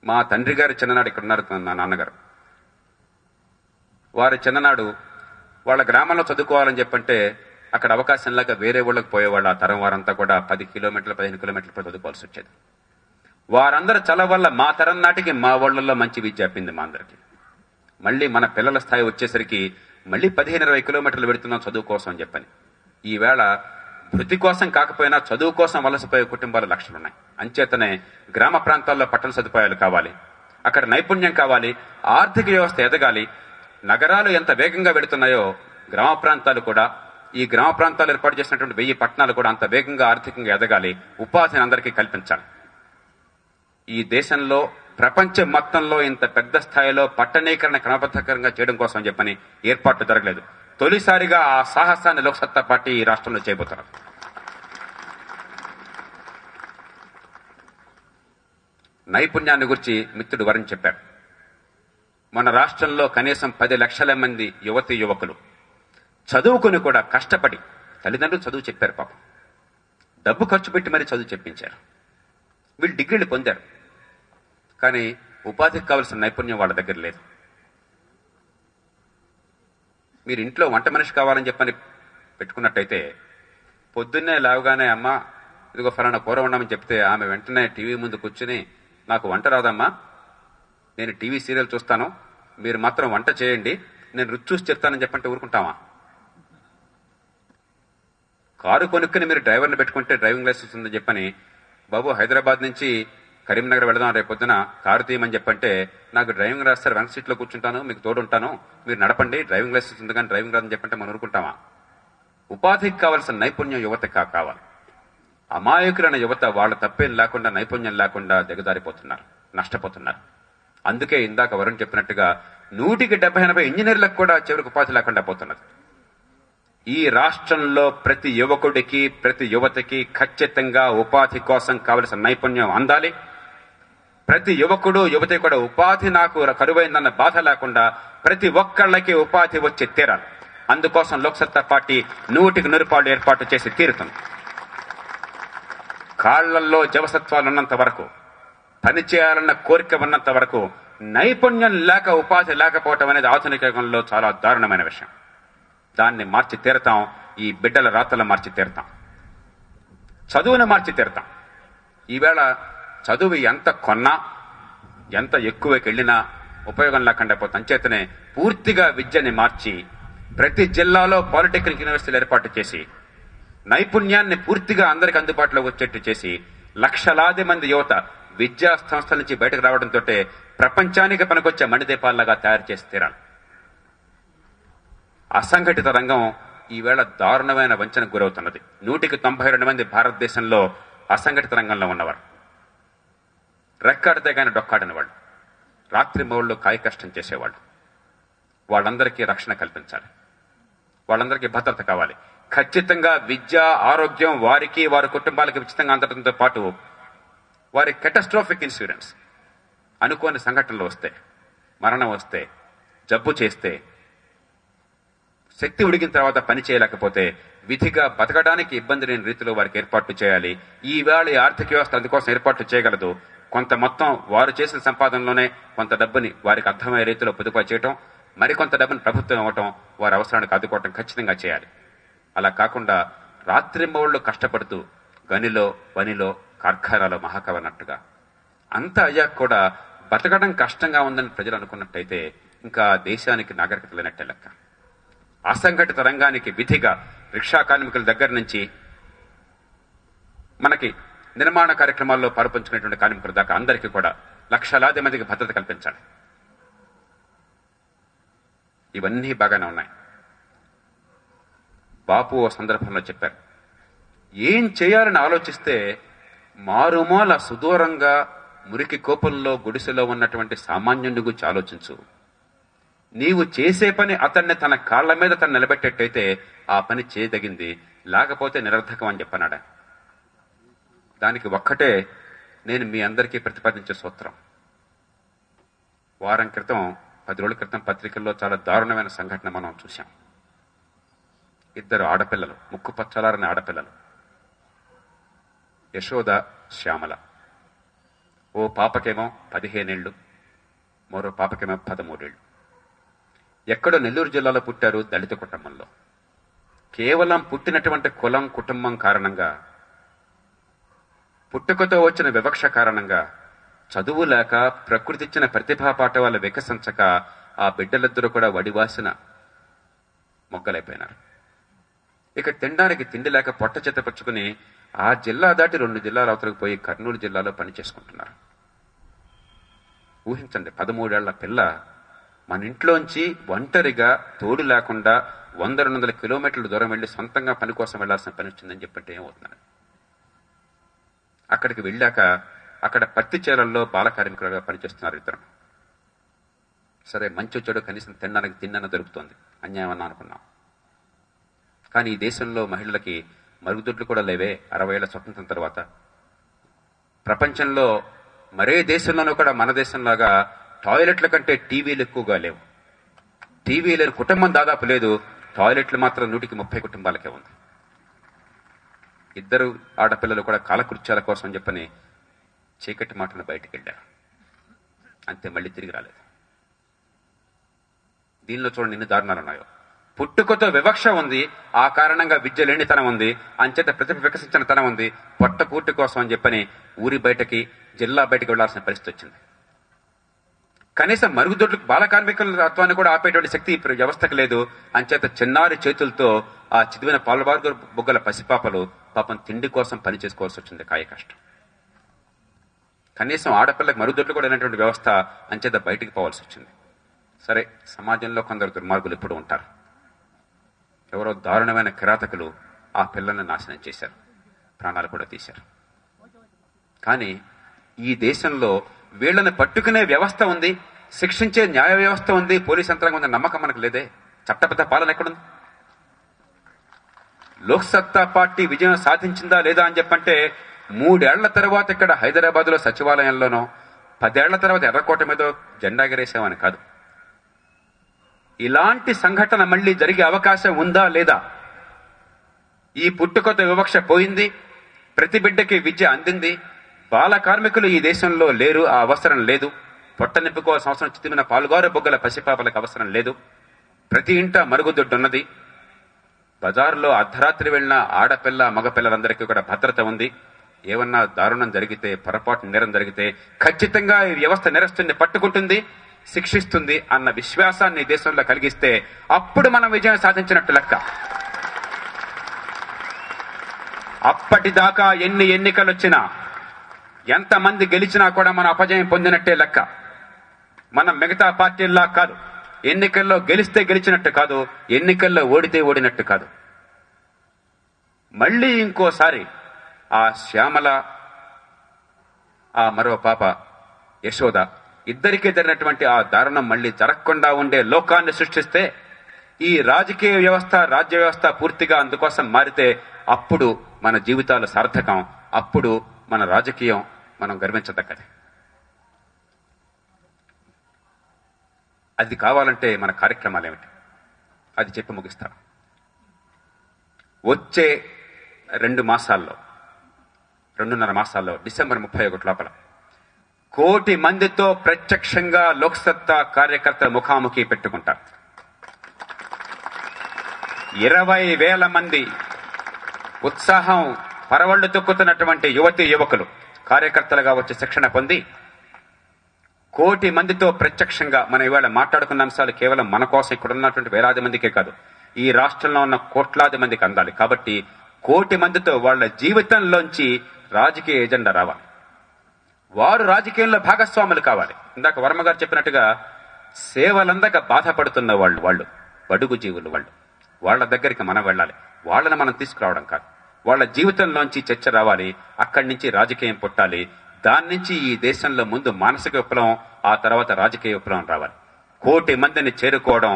మా తండ్రి గారి చిన్ననాడు ఇక్కడ ఉన్నారు, నా నాన్నగారు. వారి చిన్ననాడు వాళ్ళ గ్రామంలో చదువుకోవాలని చెప్పంటే అక్కడ అవకాశం లేక వేరే ఊళ్ళకి పోయేవాళ్ళు. ఆ తరం వారంతా కూడా 10 కిలోమీటర్లు 15 కిలోమీటర్లు చదువుకోవాల్సి వచ్చేది. వారందరూ చల వల్ల మా తరం నాటికి మా ఊళ్ళల్లో మంచి విద్య చెప్పింది మా అందరికి. మళ్ళీ మన పిల్లల స్థాయి వచ్చేసరికి మళ్ళీ 15-20 కిలోమీటర్లు పెడుతున్నాం చదువు కోసం అని చెప్పని. ఈవేళ వృత్తి కోసం కాకపోయినా చదువు కోసం వలసపోయే కుటుంబాలు లక్షలున్నాయి. అంచేతనే గ్రామ ప్రాంతాల్లో పట్టణ సదుపాయాలు కావాలి, అక్కడ నైపుణ్యం కావాలి, ఆర్థిక వ్యవస్థ ఎదగాలి. నగరాలు ఎంత వేగంగా వెళుతున్నాయో గ్రామ ప్రాంతాలు కూడా, ఈ గ్రామ ప్రాంతాలు ఏర్పాటు చేసినటువంటి 1000 పట్టణాలు కూడా అంత వేగంగా ఆర్థికంగా ఎదగాలి. ఉపాధిని అందరికీ కల్పించాలి. ఈ దేశంలో ప్రపంచం మొత్తంలో ఇంత పెద్ద స్థాయిలో పట్టణీకరణ క్రమబద్ధంగా చేయడం కోసం చెప్పని ఏర్పాట్లు జరగలేదు. తొలిసారిగా ఆ సాహసాన్ని లోక్సత్తా పార్టీ ఈ రాష్ట్రంలో చేయబోతున్నారు. నైపుణ్యాన్ని గురించి మిత్రుడు వరుణ్ చెప్పారు. మన రాష్ట్రంలో కనీసం 10 లక్షల మంది యువతీ యువకులు చదువుకుని కూడా కష్టపడి, తల్లిదండ్రులు చదువు చెప్పారు పాపం, డబ్బు ఖర్చు పెట్టి మరీ చదువు చెప్పించారు. వీళ్ళు డిగ్రీలు పొందారు, కానీ ఉపాధికి కావాల్సిన నైపుణ్యం వాళ్ళ దగ్గర లేదు. మీరు ఇంట్లో వంట మనిషి కావాలని చెప్పని పెట్టుకున్నట్టయితే పొద్దున్నే లేవగానే అమ్మ ఇదిగో ఫలానా కూర ఉండమని చెప్తే ఆమె వెంటనే టీవీ ముందు కూర్చుని నాకు వంట రాదమ్మా, నేను టీవీ సీరియల్ చూస్తాను, మీరు మాత్రం వంట చేయండి, నేను రుచి చూసి చెప్తానని చెప్పంటే ఊరుకుంటామా? కారు కొనుక్కుని మీరు డ్రైవర్ని పెట్టుకుంటే డ్రైవింగ్ లైసెన్స్ ఉందని చెప్పని, బాబు హైదరాబాద్ నుంచి కరీంనగర్ వెళదాం రేపు పొద్దున, కారు తీయమని చెప్పంటే నాకు డ్రైవింగ్ రాస్తారు, వెనక సీట్లో కూర్చుంటాను, మీకు తోడుంటాను, మీరు నడపండి, డ్రైవింగ్ లైసెన్స్ ఉంది కానీ డ్రైవింగ్ రాదని చెప్పంటే మనం ఊరుకుంటామా? ఉపాధికి కావాల్సిన నైపుణ్యం యువతకి కావాలి. అమాయకులైన యువత వాళ్ళ తప్పేం లేకుండా, నైపుణ్యం లేకుండా దిగజారిపోతున్నారు, నష్టపోతున్నారు. అందుకే ఇందాక వరుణ్ చెప్పినట్టుగా 100-80 ఇంజనీర్లకు కూడా చివరికి ఉపాధి లేకుండా పోతున్నది. ఈ రాష్ట్రంలో ప్రతి యువకుడికి, ప్రతి యువతకి ఖచ్చితంగా ఉపాధి కోసం కావలసిన నైపుణ్యం అందాలి. ప్రతి యువకుడు యువతి కూడా ఉపాధి నాకు కరువైందన్న బాధ లేకుండా ప్రతి ఒక్కళ్ళకి ఉపాధి వచ్చి తీరాలి. అందుకోసం లోక్సత్తా పార్టీ 100% ఏర్పాటు చేసి తీరుతుంది. కాళ్లల్లో జవసత్వాలు ఉన్నంత వరకు, పని చేయాలన్న కోరిక ఉన్నంత వరకు నైపుణ్యం లేక ఉపాధి లేకపోవటం అనేది ఆధునిక యుగంలో చాలా దారుణమైన విషయం. దాన్ని మార్చి తీరతాం. ఈ బిడ్డల రాతలు మార్చి తీరతాం, చదువును మార్చి తీరతాం. ఈవేళ చదువు ఎంత కొన్నా, ఎంత ఎక్కువకి వెళ్ళినా ఉపయోగం లేకుండా పోతాం. అంచేతనే పూర్తిగా విద్యని మార్చి ప్రతి జిల్లాలో పాలిటెక్నిక్ యూనివర్సిటీలు ఏర్పాటు చేసి నైపుణ్యాన్ని పూర్తిగా అందరికి అందుబాటులో వచ్చేట్టు చేసి లక్షలాది మంది యువత విద్యా సంస్థల నుంచి బయటకు రావడంతో ప్రపంచానికి పనికొచ్చే మణిదీపాల్లాగా తయారు చేసి తీరాలి. అసంఘటిత రంగం ఈవేళ దారుణమైన వంచనకు గురవుతున్నది. 192 మంది భారతదేశంలో అసంఘటిత రంగంలో ఉన్నవారు, రెక్కాడితే కానీ డొక్కాడని వాళ్ళు, రాత్రి మౌళ్ళు కాయ కష్టం చేసేవాళ్ళు. వాళ్ళందరికీ రక్షణ కల్పించాలి, వాళ్ళందరికీ భద్రత కావాలి. ఖచ్చితంగా విద్య, ఆరోగ్యం వారికి, వారి కుటుంబాలకి ఉచితంగా అందడంతో పాటు వారి కెటాస్ట్రోఫిక్ ఇన్సూరెన్స్, అనుకోని సంఘటనలు వస్తే, మరణం వస్తే, జబ్బు చేస్తే, శక్తి ఉడిగిన తర్వాత పని చేయలేకపోతే విధిగా బతకడానికి ఇబ్బంది లేని రీతిలో వారికి ఏర్పాట్లు చేయాలి. ఈవేళ ఈ ఆర్థిక వ్యవస్థ అందుకోసం ఏర్పాట్లు చేయగలదు. కొంత మొత్తం వారు చేసిన సంపాదనలోనే కొంత డబ్బుని వారికి అర్థమయ్యే రీతిలో పొదుపు చేయటం, మరికొంత డబ్బుని ప్రభుత్వం ఇవ్వటం, వారి అవసరానికి ఆదుకోవటం ఖచ్చితంగా చేయాలి. అలా కాకుండా రాత్రింబవళ్ళు కష్టపడుతూ గనిలో, పనిలో, కార్ఖానాలో మహాకవి అన్నట్టుగా అంతా అయ్యాక కూడా బతకడం కష్టంగా ఉందని ప్రజలు అనుకున్నట్టయితే ఇంకా దేశానికి నాగరికత లేనట్టే లెక్క. అసంఘటిత రంగానికి విధిగా రిక్షా కార్మికుల దగ్గర నుంచి మనకి నిర్మాణ కార్యక్రమాల్లో పాల్పంచుకునేటువంటి కార్మికుల దాకా అందరికీ కూడా లక్షలాది మందికి భద్రత కల్పించాలి. ఇవన్నీ బాగానే ఉన్నాయి. బాపు ఓ సందర్భంలో చెప్పారు, ఏం చేయాలని ఆలోచిస్తే మారుమూల సుదూరంగా మురికి కోపంలో గుడిసెలో ఉన్నటువంటి సామాన్యుని గురించి ఆలోచించు. నీవు చేసే పని అతన్ని తన కాళ్ల మీద తను నిలబెట్టేట్టయితే ఆ పని చేయదగింది, లేకపోతే నిరర్థకం అని చెప్పన్నాడు. దానికి ఒక్కటే నేను మీ అందరికీ ప్రతిపాదించే సూత్రం. వారం క్రితం, 10 రోజుల క్రితం పత్రికల్లో చాలా దారుణమైన సంఘటన మనం చూశాం. 2 ఆడపిల్లలు, ముక్కు పచ్చలారని ఆడపిల్లలు, యశోద, శ్యామల. ఓ పాపకేమో 15 ఏళ్ళు, మరో పాపకేమో 13 ఏళ్ళు. ఎక్కడో నెల్లూరు జిల్లాలో పుట్టారు, దళిత కుటుంబంలో. కేవలం పుట్టినటువంటి కులం కుటుంబం కారణంగా, పుట్టుకతో వచ్చిన వివక్ష కారణంగా, చదువు లేక ప్రకృతి ఇచ్చిన ప్రతిభా పాఠవాలు వికసించక ఆ బిడ్డలిద్దరూ కూడా వడివాసిన మొగ్గలైపోయినారు. ఇక తినడానికి తిండి లేక పొట్ట చెత్తపరుచుకుని ఆ జిల్లా దాటి 2 జిల్లాల అవతలకు పోయి కర్నూలు జిల్లాలో పని చేసుకుంటున్నారు. ఊహించండి, 13 ఏళ్ల పిల్ల మన ఇంట్లోంచి ఒంటరిగా తోడు లేకుండా 100-200 కిలోమీటర్ల దూరం వెళ్లి సొంతంగా పని కోసం వెళ్లాల్సిన పని వచ్చిందని చెప్పంటే ఏమవుతున్నాను. అక్కడికి వెళ్ళాక అక్కడ పత్తి చేలల్లో బాల కార్మికులుగా పనిచేస్తున్నారు ఇద్దరు. సరే, మంచి చెడు కనీసం తినడానికి తిన్న దొరుకుతుంది, అన్యాయం అన్నా అనుకున్నాం. కానీ ఈ దేశంలో మహిళలకి మరుగుదొడ్లు కూడా లేవే 60 ఏళ్ల స్వతంత్రం తర్వాత. ప్రపంచంలో మరే దేశంలోనూ కూడా మన దేశంలాగా టాయిలెట్ల కంటే టీవీలు ఎక్కువగా లేవు. టీవీ లేని కుటుంబం దాదాపు లేదు. టాయిలెట్లు మాత్రం 130 కుటుంబాలకే ఉంది. ఇద్దరు ఆడపిల్లలు కూడా కాలకృత్యాల కోసం చెప్పని చీకటి మాటను బయటికి వెళ్ళారు. అంతే, మళ్ళీ తిరిగి రాలేదు. దీనిలో చూడండి ఎన్ని దారుణాలు ఉన్నాయో. పుట్టుకతో వివక్ష ఉంది, ఆ కారణంగా విద్య లేనితనం ఉంది, అంచేత ప్రతిభ వికసించిన తనం ఉంది. పొట్ట పూర్తి కోసం అని చెప్పని ఊరి బయటకి, జిల్లా బయటకి వెళ్లాల్సిన పరిస్థితి వచ్చింది. కనీసం మరుగుదొడ్లకు బాల కార్మికుల తత్వాన్ని కూడా ఆపేటువంటి శక్తి ఇప్పుడు వ్యవస్థకు లేదు. అంచేత చిన్నారి చేతులతో ఆ చిదివిన పాలబార్గు బుగ్గల పసిపాపలు పాపం తిండి కోసం పని చేసుకోవాల్సి వచ్చింది, కాయ కష్టం. కనీసం ఆడపిల్లకి మరుగుదొడ్లు కూడా లేనటువంటి వ్యవస్థ, అంచేత బయటికి పోవాల్సి వచ్చింది. సరే, సమాజంలో కొందరు దుర్మార్గులు ఎప్పుడు ఉంటారు. ఎవరో దారుణమైన కిరాతకులు ఆ పిల్లల్ని నాశనం చేశారు, ప్రాణాలు కూడా తీశారు. కానీ ఈ దేశంలో వీళ్ళని పట్టుకునే వ్యవస్థ ఉంది, శిక్షించే న్యాయ వ్యవస్థ ఉంది, పోలీస్ యంత్రాంగం ఉంది. నమ్మకం మనకు లేదే. చట్టబద్ధ పాలన ఎక్కడుంది? లోక్సత్తా పార్టీ విజయం సాధించిందా లేదా అని చెప్పంటే 3 ఏళ్ల తర్వాత ఇక్కడ హైదరాబాద్ లో సచివాలయంలోనో, 10 ఏళ్ల తర్వాత ఎర్రకోట మీద జెండా ఎగరేసామని కాదు. ఇలాంటి సంఘటన మళ్లీ జరిగే అవకాశం ఉందా లేదా? ఈ పుట్టుకతో వివక్ష పోయింది, ప్రతి బిడ్డకి విద్య అందింది, బాల కార్మికులు ఈ దేశంలో లేరు, ఆ అవసరం లేదు. పొట్ట నింపుకోవాల్సిన అవసరం చితిమిన పాలుగారు బొగ్గల పసిపాపలకు అవసరం లేదు. ప్రతి ఇంట మరుగుదొడ్డు ఉన్నది. బజారులో అర్ధరాత్రి వెళ్లిన ఆడపిల్ల మగపిల్లలందరికీ కూడా భద్రత ఉంది. ఏమన్నా దారుణం జరిగితే, పొరపాటు నేరం జరిగితే ఖచ్చితంగా ఈ వ్యవస్థ నేరస్తుని పట్టుకుంటుంది, శిక్షిస్తుంది అన్న విశ్వాసాన్ని దేశంలో కలిగిస్తే అప్పుడు మనం విజయం సాధించినట్టు లెక్క. అప్పటిదాకా ఎన్ని ఎన్నికలు వచ్చినా, ఎంతమంది గెలిచినా కూడా మనం అపజయం పొందినట్టే లెక్క. మనం మిగతా పార్టీల్లా కాదు. ఎన్నికల్లో గెలిస్తే గెలిచినట్టు కాదు, ఎన్నికల్లో ఓడితే ఓడినట్టు కాదు. మళ్ళీ ఇంకోసారి ఆ శ్యామల, ఆ మరో పాప యశోద ఇద్దరికీ జరిగినటువంటి ఆ దారుణం మళ్ళీ జరగకుండా ఉండే లోకాన్ని సృష్టిస్తే, ఈ రాజకీయ వ్యవస్థ, రాజ్య వ్యవస్థ పూర్తిగా అందుకోసం మారితే అప్పుడు మన జీవితాలు సార్థకం. అప్పుడు మన రాజకీయం మనం గర్వించదగ్గది. అది కావాలంటే మన కార్యక్రమాలు ఏమిటి? అది చెప్పి ముగిస్తాం. వచ్చే 2 మాసాల్లో, 2.5 మాసాల్లో, డిసెంబర్ 31 లోపల 1 కోటి మందితో ప్రత్యక్షంగా లోక్సత్తా కార్యకర్తల ముఖాముఖి పెట్టుకుంటారు. 20,000 మంది ఉత్సాహం పరవళ్లు తొక్కుతున్నటువంటి యువతీ యువకులు కార్యకర్తలుగా వచ్చి శిక్షణ పొంది 1 కోటి మందితో ప్రత్యక్షంగా, మనం ఇవాళ మాట్లాడుకున్న అంశాలు కేవలం మన కోసం ఇక్కడ ఉన్నటువంటి వేలాది మందికే కాదు, ఈ రాష్ట్రంలో ఉన్న కోట్లాది మందికి అందాలి. కాబట్టి 1 కోటి మందితో వాళ్ళ జీవితంలోంచి రాజకీయ ఎజెండా రావాలి. వారు రాజకీయంలో భాగస్వాములు కావాలి. ఇందాక వర్మ గారు చెప్పినట్టుగా సేవలందక బాధపడుతున్న వాళ్ళు బడుగు జీవులు, వాళ్ళ దగ్గరికి మనం వెళ్ళాలి. వాళ్ళని మనం తీసుకురావడం కాదు, వాళ్ళ జీవితంలోంచి చర్చ రావాలి. అక్కడి నుంచి రాజకీయం పుట్టాలి. దాని నుంచి ఈ దేశంలో ముందు మానసిక విప్లవం, ఆ తర్వాత రాజకీయ విప్లవం రావాలి. 1 కోటి మందిని చేరుకోవడం